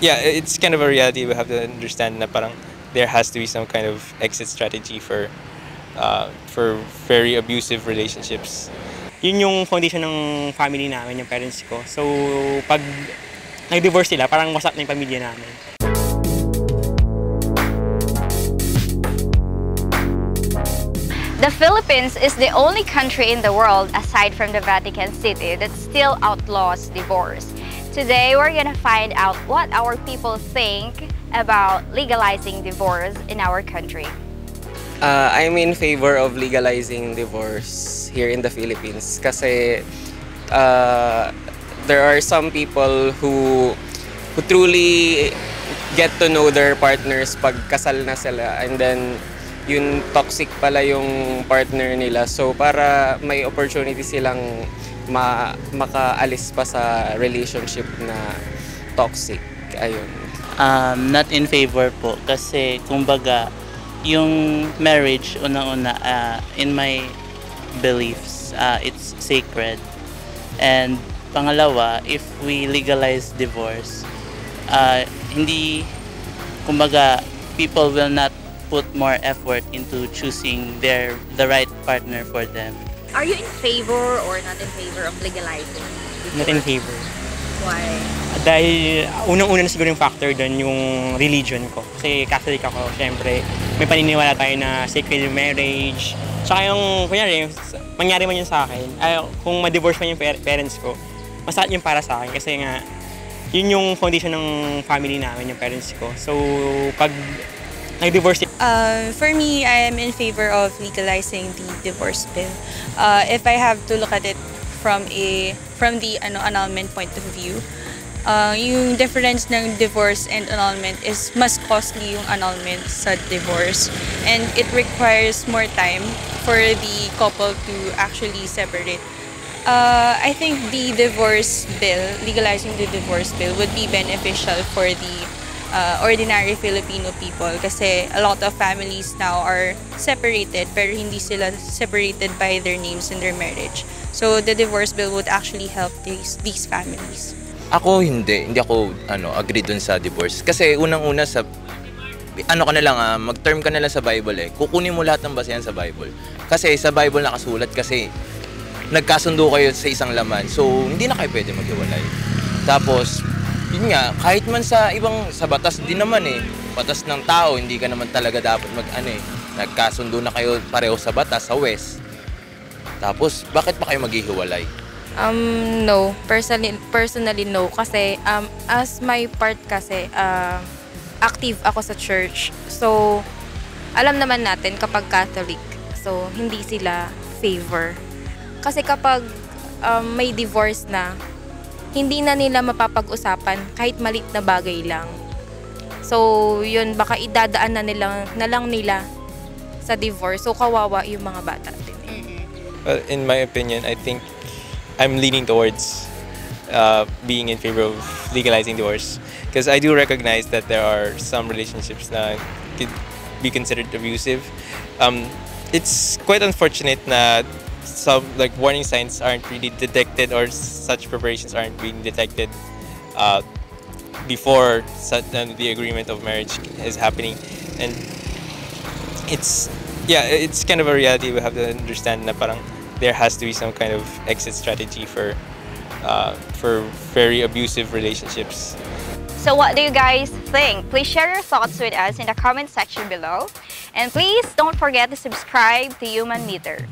yeah, it's kind of a reality. We have to understand na parang there has to be some kind of exit strategy for very abusive relationships. Yun yung foundation ng family namin, yung parents ko. So, pag nag-divorce sila, parang wasak na yung pamilya namin. The Philippines is the only country in the world, aside from the Vatican City, that still outlaws divorce. Today, we're gonna find out what our people think about legalizing divorce in our country. I'm in favor of legalizing divorce here in the Philippines kasi there are some people who truly get to know their partners pag kasal na sila, and then yun toxic pala yung partner nila, so para may opportunity silang makaalis pa sa relationship na toxic. Ayun. Not in favor po kasi kumbaga yung marriage unang-una in my beliefs it's sacred, and pangalawa, if we legalize divorce hindi, kumbaga, people will not put more effort into choosing the right partner for them. Are you in favor or not in favor of legalizing divorce? Not in favor. Why? Dahil unang-una na siguro yung factor doon yung religion ko. Kasi Catholic ako, syempre may paniniwala tayo na sacred yung marriage. Tsaka yung, kunyari, mangyari man yun sa akin, kung ma-divorce man yung parents ko, masakit yung para sa akin kasi nga, yun yung foundation ng family namin, yung parents ko. So, pag nag-divorce for me, I am in favor of legalizing the divorce bill. If I have to look at it from the annulment point of view, yung difference ng divorce and annulment is mas costly yung annulment sa divorce, and it requires more time for the couple to actually separate. I think the divorce bill, legalizing the divorce bill, would be beneficial for the ordinary Filipino people kasi a lot of families now are separated pero hindi sila separated by their names in their marriage. So the divorce bill would actually help these families. Ako hindi ako agree dun sa divorce kasi unang-una sa ka na lang mag-term ka na lang sa Bible kukunin mo lahat ng basehan sa Bible kasi sa Bible nakasulat kasi nagkasundo kayo sa isang laman, so hindi na kayo pwede maghiwalay. Tapos yun nga, kahit man sa batas din naman batas ng tao, hindi ka naman talaga dapat nagkasundo na kayo pareho sa batas, sa West. Tapos, bakit pa kayo maghihiwalay? No. Personally, no. Kasi, as my part kasi, active ako sa church. So, alam naman natin kapag Catholic, so, hindi sila favor. Kasi kapag may divorce na, hindi na nila mapapag-usapan kahit maliit na bagay lang. So, yun, baka idadaan na lang nila sa divorce. So, kawawa yung mga bata din. Well, in my opinion, I think I'm leaning towards being in favor of legalizing divorce because I do recognize that there are some relationships that could be considered abusive. It's quite unfortunate that some warning signs aren't really detected or such preparations aren't being detected before the agreement of marriage is happening, and it's kind of a reality. We have to understand na parang there has to be some kind of exit strategy for very abusive relationships. So what do you guys think? Please share your thoughts with us in the comment section below. And please don't forget to subscribe to Human Meter.